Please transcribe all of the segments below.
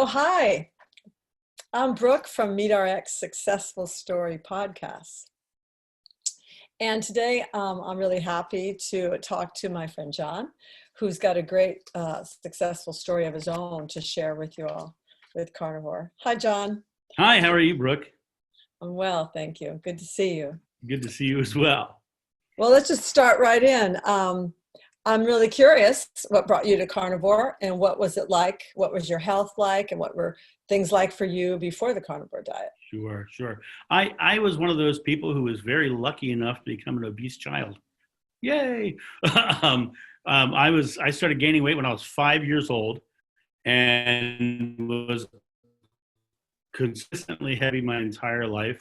So, hi, I'm Brooke from MeetRx Successful Story Podcast. And today I'm really happy to talk to my friend John, who's got a great successful story of his own to share with you all with Carnivore. Hi, John. Hi, how are you, Brooke? I'm well, thank you. Good to see you. Good to see you as well. Well, let's just start right in. I'm really curious what brought you to Carnivore and what was it like? What was your health like? And what were things like for you before the Carnivore diet? Sure. I was one of those people who was very lucky enough to become an obese child. Yay! I started gaining weight when I was 5 years old and was consistently heavy my entire life.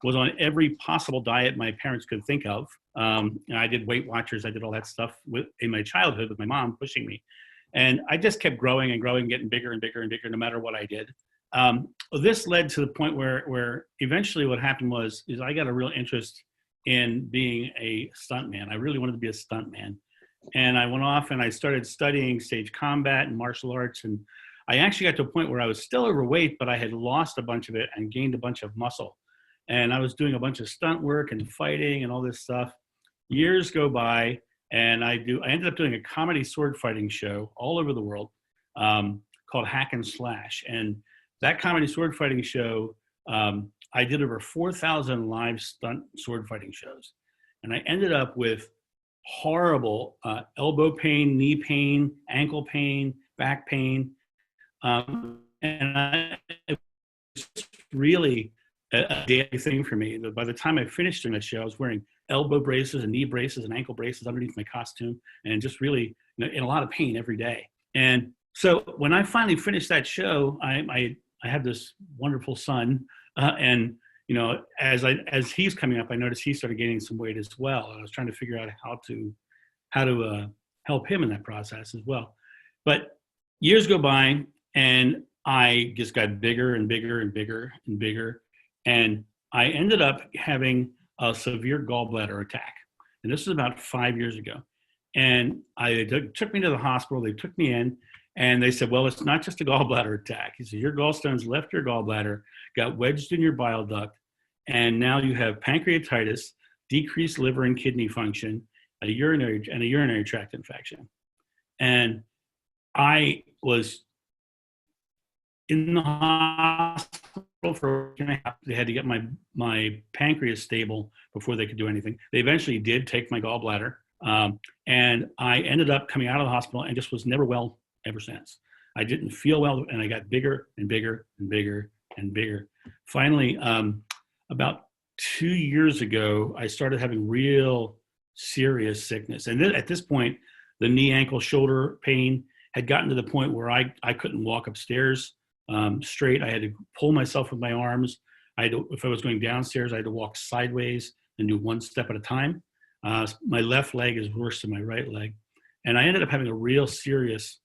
Was on every possible diet my parents could think of. I did Weight Watchers. I did all that stuff in my childhood with my mom pushing me. And I just kept growing and growing, getting bigger and bigger and bigger no matter what I did. This led to the point where eventually what happened is I got a real interest in being a stuntman. I really wanted to be a stuntman. And I went off and I started studying stage combat and martial arts. And I actually got to a point where I was still overweight, but I had lost a bunch of it and gained a bunch of muscle. And I was doing a bunch of stunt work and fighting and all this stuff. Years go by, and I ended up doing a comedy sword fighting show all over the world called Hack and Slash. And that comedy sword fighting show, I did over 4,000 live stunt sword fighting shows. And I ended up with horrible elbow pain, knee pain, ankle pain, back pain. And it was really a daily thing for me. By the time I finished doing that show, I was wearing elbow braces and knee braces and ankle braces underneath my costume and just really in a lot of pain every day. And so when I finally finished that show, I had this wonderful son. And as he's coming up, I noticed he started gaining some weight as well. I was trying to figure out how to help him in that process as well. But years go by and I just got bigger and bigger and bigger and bigger. And I ended up having a severe gallbladder attack. And this was about 5 years ago. And they took me to the hospital. They took me in and they said, well, it's not just a gallbladder attack. He said, your gallstones left your gallbladder, got wedged in your bile duct, and now you have pancreatitis, decreased liver and kidney function, a urinary tract infection. And I was in the hospital for a week and a half. They had to get my pancreas stable before they could do anything. They eventually did take my gallbladder, and I ended up coming out of the hospital and just was never well ever since. I didn't feel well, and I got bigger and bigger and bigger and bigger. Finally, about 2 years ago, I started having real serious sickness. And then at this point, the knee, ankle, shoulder pain had gotten to the point where I couldn't walk upstairs straight. I had to pull myself with my arms. If I was going downstairs, I had to walk sideways and do one step at a time. My left leg is worse than my right leg. And I ended up having a real serious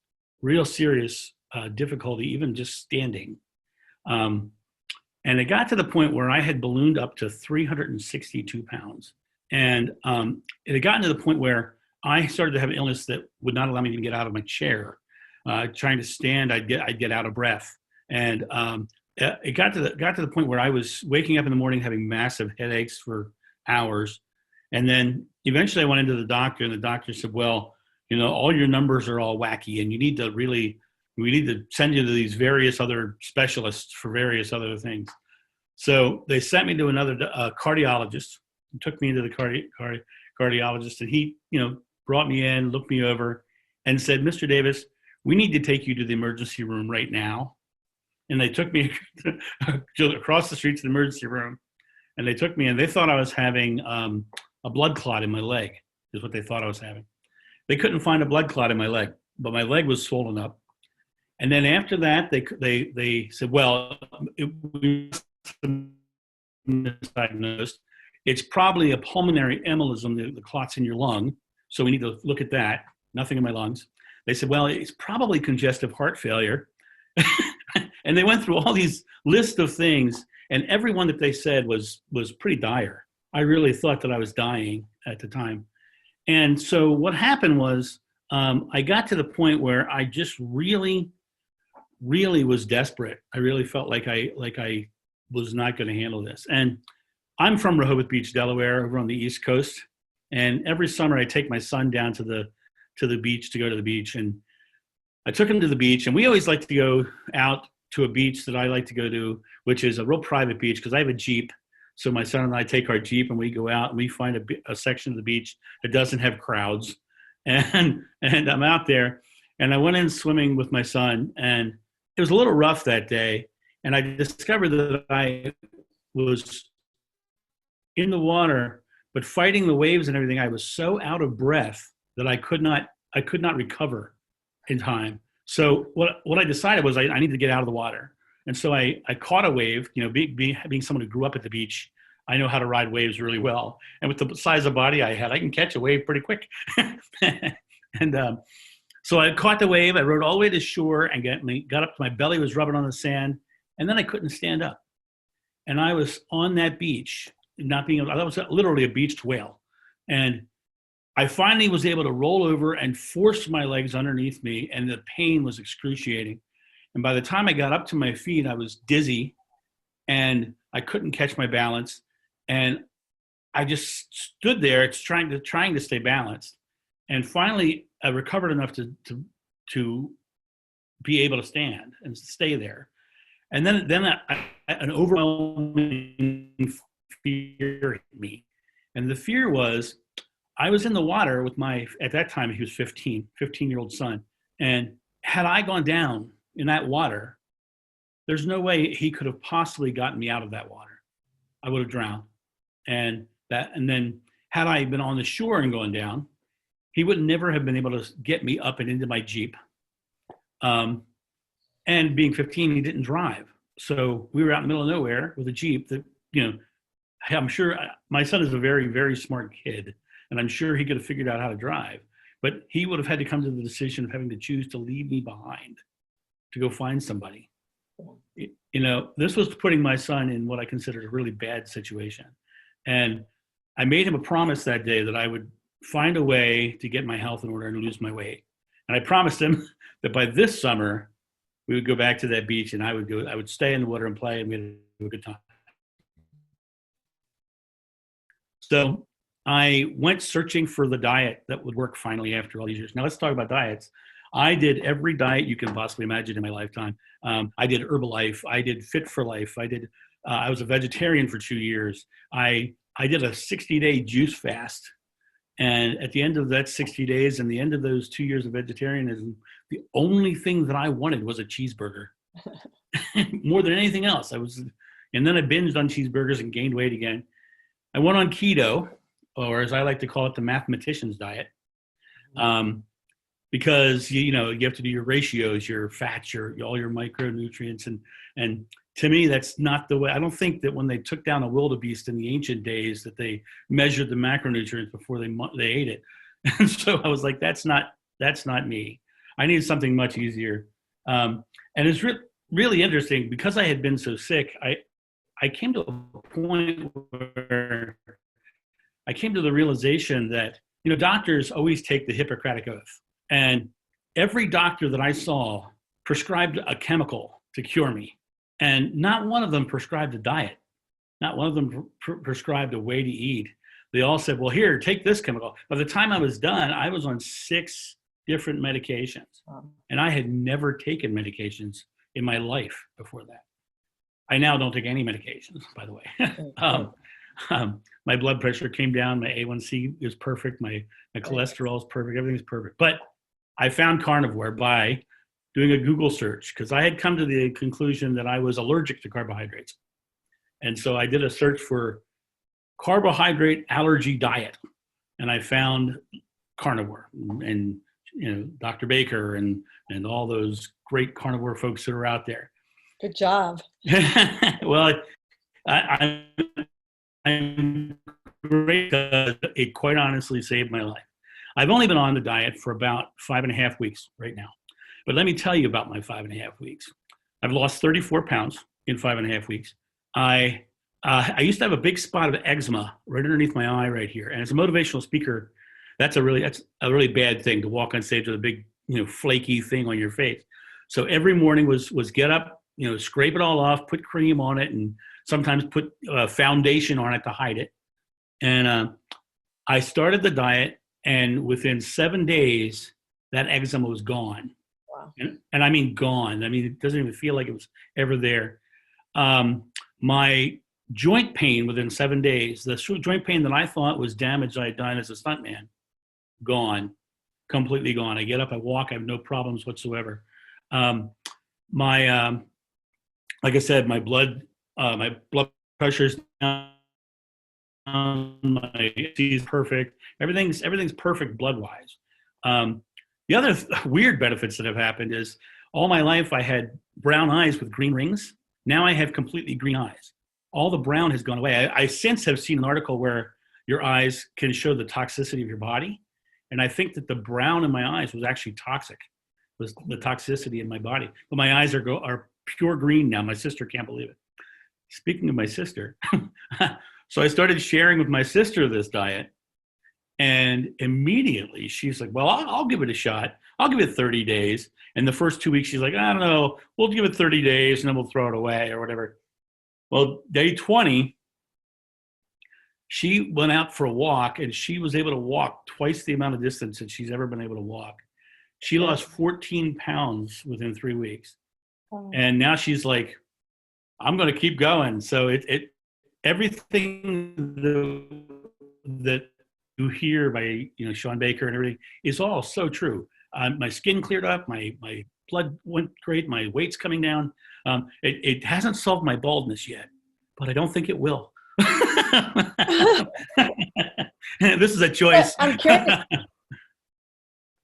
difficulty, even just standing. And it got to the point where I had ballooned up to 362 pounds. And it had gotten to the point where I started to have an illness that would not allow me to get out of my chair. Trying to stand, I'd get out of breath. And it got to the point where I was waking up in the morning having massive headaches for hours. And then eventually I went into the doctor, and the doctor said, well, all your numbers are all wacky, and we need to send you to these various other specialists for various other things. So they sent me to another cardiologist, took me into the cardiologist, and he, brought me in, looked me over, and said, Mr. Davis, we need to take you to the emergency room right now. And they took me across the street to the emergency room, and they took me, and they thought I was having a blood clot in my leg, is what they thought I was having. They couldn't find a blood clot in my leg, but my leg was swollen up. And then after that, they said, well, we misdiagnosed. It's probably a pulmonary embolism, the clot's in your lung, so we need to look at that. Nothing in my lungs. They said, well, it's probably congestive heart failure. And they went through all these lists of things, and every one that they said was pretty dire. I really thought that I was dying at the time. And so what happened was I got to the point where I just really really was desperate. I really felt like I was not going to handle this. And I'm from Rehoboth Beach, Delaware, over on the East Coast. And every summer I take my son down to the beach to go to the beach. And I took him to the beach, and we always like to go out to a beach that I like to go to, which is a real private beach because I have a Jeep. So my son and I take our Jeep and we go out and we find a section of the beach that doesn't have crowds. And I'm out there, and I went in swimming with my son, and it was a little rough that day. And I discovered that I was in the water, but fighting the waves and everything. I was so out of breath that I could not recover in time. So what I decided was I needed to get out of the water. And so I caught a wave, being someone who grew up at the beach, I know how to ride waves really well. And with the size of body I had, I can catch a wave pretty quick. And so I caught the wave. I rode all the way to shore and got up to my belly was rubbing on the sand. And then I couldn't stand up. And I was on that beach, not being able, I was literally a beached whale. And I finally was able to roll over and force my legs underneath me, and the pain was excruciating. And by the time I got up to my feet, I was dizzy and I couldn't catch my balance. And I just stood there trying to stay balanced. And finally, I recovered enough to be able to stand and stay there. And then an overwhelming fear hit me. And the fear was, I was in the water with at that time, he was 15-year-old son. And had I gone down in that water, there's no way he could have possibly gotten me out of that water. I would have drowned. And then had I been on the shore and gone down, he would never have been able to get me up and into my Jeep. And being 15, he didn't drive. So we were out in the middle of nowhere with a Jeep that, I'm sure my son is a very, very smart kid. And I'm sure he could have figured out how to drive, but he would have had to come to the decision of having to choose to leave me behind to go find somebody. This was putting my son in what I considered a really bad situation. And I made him a promise that day that I would find a way to get my health in order and lose my weight. And I promised him that by this summer, we would go back to that beach and I would stay in the water and play, and we'd have a good time. So I went searching for the diet that would work finally after all these years. Now let's talk about diets. I did every diet you can possibly imagine in my lifetime. I did Herbalife. I did Fit for Life. I was a vegetarian for 2 years. I did a 60-day juice fast. And at the end of that 60 days and the end of those 2 years of vegetarianism, the only thing that I wanted was a cheeseburger. More than anything else. And then I binged on cheeseburgers and gained weight again. I went on keto, or as I like to call it, the mathematicians diet, because you have to do your ratios, your fats, all your micronutrients, and to me that's not the way. I don't think that when they took down a wildebeest in the ancient days that they measured the macronutrients before they ate it, and so I was like, that's not me. I needed something much easier, and it's really interesting because I had been so sick. I came to a point where I came to the realization that, doctors always take the Hippocratic Oath. And every doctor that I saw prescribed a chemical to cure me. And not one of them prescribed a diet. Not one of them prescribed a way to eat. They all said, well, here, take this chemical. By the time I was done, I was on 6 different medications. And I had never taken medications in my life before that. I now don't take any medications, by the way. My blood pressure came down. My A1C is perfect. My cholesterol is perfect. Everything's perfect. But I found Carnivore by doing a Google search because I had come to the conclusion that I was allergic to carbohydrates. And so I did a search for carbohydrate allergy diet. And I found Carnivore and Dr. Baker and all those great carnivore folks that are out there. Good job. Well, I'm great because it quite honestly saved my life. I've only been on the diet for about 5.5 weeks right now. But let me tell you about my 5.5 weeks. I've lost 34 pounds in 5.5 weeks. I used to have a big spot of eczema right underneath my eye right here. And as a motivational speaker, that's a really bad thing to walk on stage with a big, flaky thing on your face. So every morning was get up, scrape it all off, put cream on it, and sometimes put foundation on it to hide it. And I started the diet, and within 7 days, that eczema was gone. Wow. And I mean gone. I mean, it doesn't even feel like it was ever there. My joint pain within 7 days, the joint pain that I thought was damage I had done as a stuntman, gone, completely gone. I get up, I walk, I have no problems whatsoever. My like I said, my blood pressure's down, my C is perfect. Everything's perfect blood wise. The other weird benefits that have happened is all my life I had brown eyes with green rings. Now I have completely green eyes. All the brown has gone away. I since have seen an article where your eyes can show the toxicity of your body. And I think that the brown in my eyes was actually toxic, was the toxicity in my body. But my eyes are pure green now. My sister can't believe it. Speaking of my sister, so I started sharing with my sister this diet. And immediately she's like, well, I'll give it a shot. I'll give it 30 days. And the first 2 weeks, she's like, I don't know, we'll give it 30 days and then we'll throw it away or whatever. Well, day 20, she went out for a walk and she was able to walk twice the amount of distance that she's ever been able to walk. She lost 14 pounds within 3 weeks. And now she's like, I'm going to keep going. So everything that you hear by Sean Baker and everything is all so true. My skin cleared up, my blood went great, my weight's coming down. It hasn't solved my baldness yet, but I don't think it will. This is a choice. I'm curious.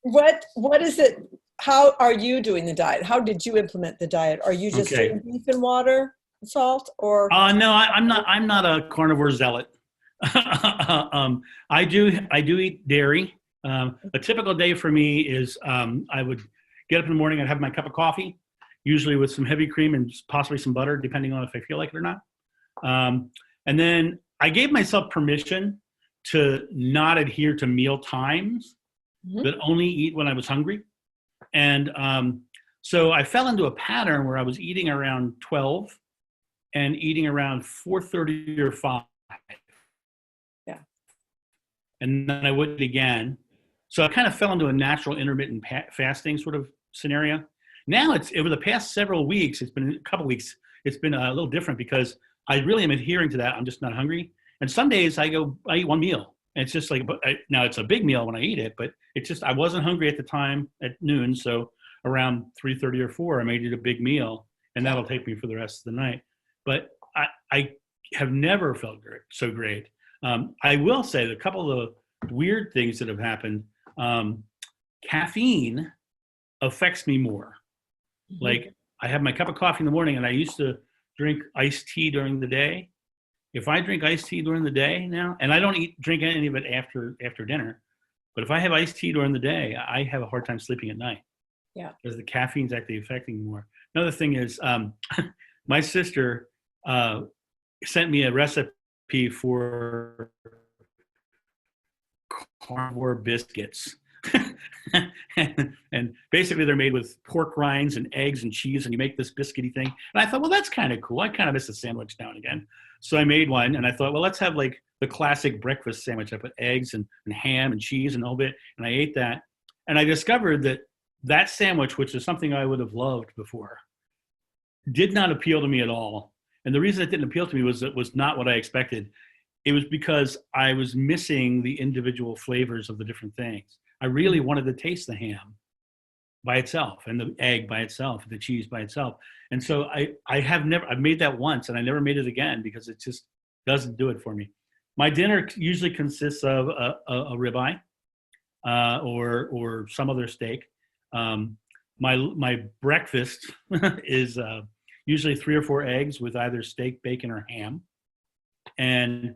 What is it? How are you doing the diet? How did you implement the diet? Are you just doing beef and water, salt, or? No, I'm not a carnivore zealot. I do eat dairy. A typical day for me is I would get up in the morning, I'd have my cup of coffee, usually with some heavy cream and possibly some butter, depending on if I feel like it or not. And then I gave myself permission to not adhere to meal times, but only eat when I was hungry. And so I fell into a pattern where I was eating around 12 and eating around 4:30 or 5. Yeah. And then I would again. So I kind of fell into a natural intermittent fasting sort of scenario. Now over the past several weeks, it's been a couple weeks, it's been a little different because I really am adhering to that. I'm just not hungry. And some days I eat one meal. And it's just like, now it's a big meal when I eat it, but it's just, I wasn't hungry at the time at noon. So around 3:30 or 4, I made it a big meal and that'll take me for the rest of the night. But I have never felt so great. I will say that a couple of weird things that have happened, caffeine affects me more. Like I have my cup of coffee in the morning and I used to drink iced tea during the day. If I drink iced tea during the day now, and I don't drink any of it after dinner, but if I have iced tea during the day, I have a hard time sleeping at night. Yeah. Because the caffeine's actually affecting me more. Another thing is my sister sent me a recipe for Carnivore biscuits. and basically they're made with pork rinds and eggs and cheese, and you make this biscuity thing. And I thought, well, that's kind of cool. I kind of miss a sandwich now and again. So I made one, and I thought, well, let's have like the classic breakfast sandwich. I put eggs and ham and cheese and all bit, and I ate that. And I discovered that sandwich, which is something I would have loved before, did not appeal to me at all. And the reason it didn't appeal to me was it was not what I expected. It was because I was missing the individual flavors of the different things. I really wanted to taste the ham by itself and the egg by itself, the cheese by itself. And so I've made that once and I never made it again because it just doesn't do it for me. My dinner usually consists of a ribeye or some other steak. My breakfast is usually 3 or 4 eggs with either steak, bacon, or ham. And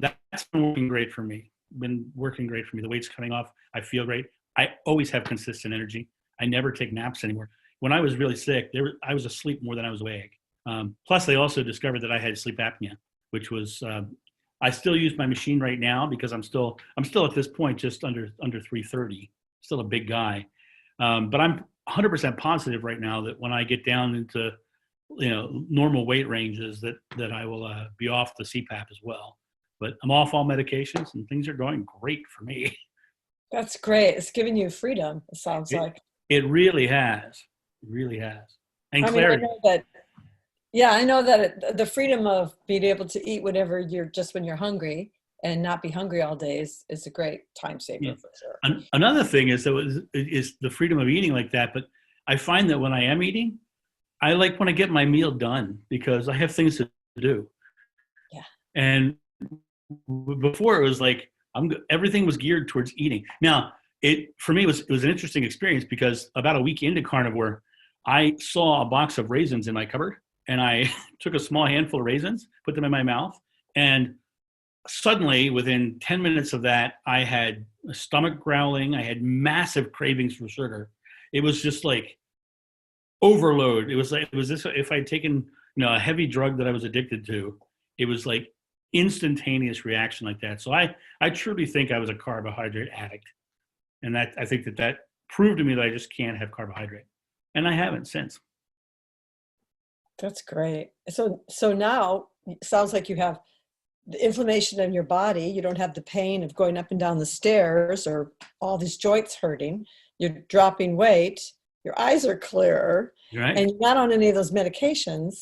that's been working great for me. The weight's coming off. I feel great. I always have consistent energy. I never take naps anymore. When I was really sick, I was asleep more than I was awake. Plus, they also discovered that I had sleep apnea, which was I still use my machine right now because I'm still at this point just under 330. Still a big guy. But I'm 100% positive right now that when I get down into normal weight ranges, that I will be off the CPAP as well. But I'm off all medications and things are going great for me. That's great. It's giving you freedom, it sounds It, like. it really has. It really has. And I mean, I clarity. know that, yeah, I know that the freedom of being able to eat whatever you're just when you're hungry and not be hungry all day is a great time Yeah. saver for sure. Another thing is the freedom of eating like that. But I find that when I am eating, I like when I get my meal done because I have things to do. Yeah. And before it was like everything was geared towards eating. Now, for me it was an interesting experience because about a week into Carnivore, I saw a box of raisins in my cupboard, and I took a small handful of raisins, put them in my mouth, and suddenly within 10 minutes of that, I had a stomach growling. I had massive cravings for sugar. It was just like overload. It was this if I'd taken a heavy drug that I was addicted to, it was like instantaneous reaction like that. So I truly think I was a carbohydrate addict, and that I think that proved to me that I just can't have carbohydrate, and I haven't since. That's great. So now it sounds like you have the inflammation in your body. You don't have the pain of going up and down the stairs or all these joints hurting. You're dropping weight. Your eyes are clearer, Right? and you're not on any of those medications,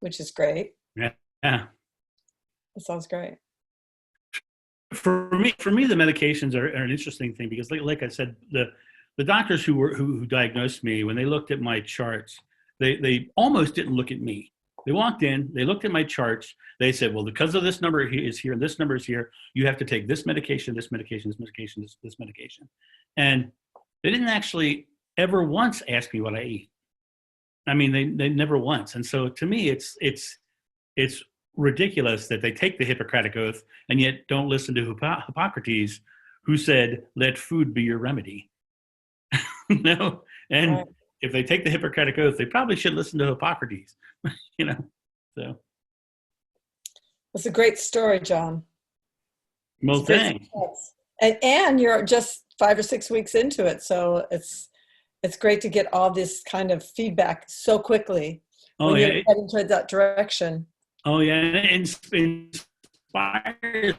which is great. Yeah. Yeah. It sounds great. For me, the medications are an interesting thing because, like I said, the doctors who diagnosed me, when they looked at my charts, they almost didn't look at me. They walked in, they looked at my charts, they said, well, because of this number is here and this number is here, you have to take this medication, this medication, this medication, this medication. And they didn't actually ever once ask me what I eat. I mean, they never once. And so to me, it's ridiculous that they take the Hippocratic Oath and yet don't listen to Hippocrates, who said, let food be your remedy. No, and Right. if they take the Hippocratic Oath, they probably should listen to Hippocrates. So. It's a great story, John. It's Well, a great thanks. success. And you're just 5 or 6 weeks into it, so it's great to get all this kind of feedback so quickly Oh when you're yeah. heading toward that direction. Oh yeah, it inspires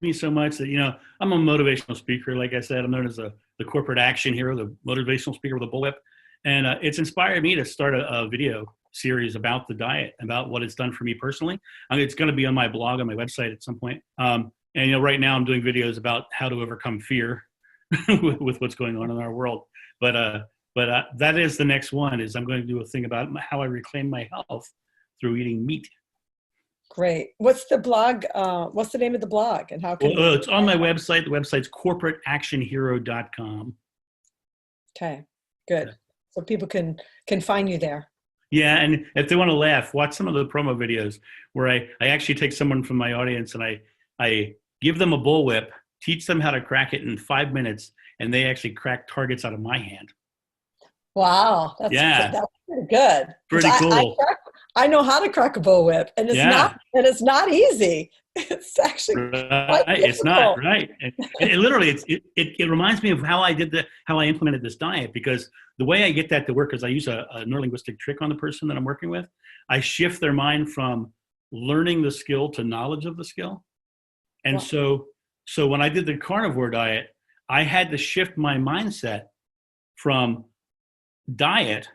me so much that I'm a motivational speaker. Like I said, I'm known as the corporate action hero, the motivational speaker with a bullwhip, and it's inspired me to start a video series about the diet, about what it's done for me personally. I mean, it's going to be on my blog, on my website at some point. And right now I'm doing videos about how to overcome fear with what's going on in our world. But that is the next one. Is I'm going to do a thing about how I reclaim my health through eating meat. Great. What's the blog? What's the name of the blog, and how can? Well, it's on my website. The website's corporateactionhero.com. Okay, good. So people can find you there. Yeah, and if they want to laugh, watch some of the promo videos where I actually take someone from my audience and I give them a bullwhip, teach them how to crack it in 5 minutes, and they actually crack targets out of my hand. Wow, that's pretty good. Pretty cool. I know how to crack a bullwhip, and it's not easy. It's actually right. It's not right. It literally, it reminds me of how I implemented this diet, because the way I get that to work is I use a neurolinguistic trick on the person that I'm working with. I shift their mind from learning the skill to knowledge of the skill. And so when I did the carnivore diet, I had to shift my mindset from diet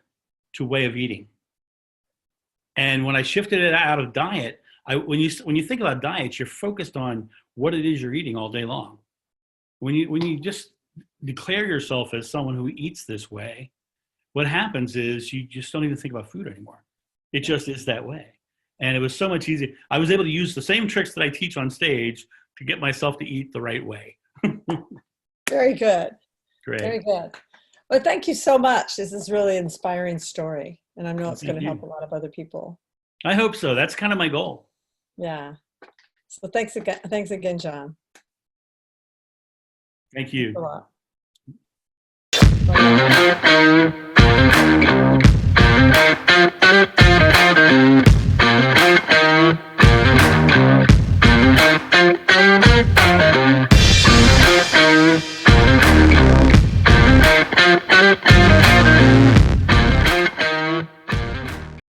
to way of eating. And when I shifted it out of diet, when you think about diets, you're focused on what it is you're eating all day long. When you just declare yourself as someone who eats this way, what happens is you just don't even think about food anymore. It just is that way. And it was so much easier. I was able to use the same tricks that I teach on stage to get myself to eat the right way. Very good. Great. Very good. Well, thank you so much. This is really an inspiring story, and I know it's going to help a lot of other people. I hope so. That's kind of my goal. Yeah. So thanks again, John. Thank you. Thanks a lot.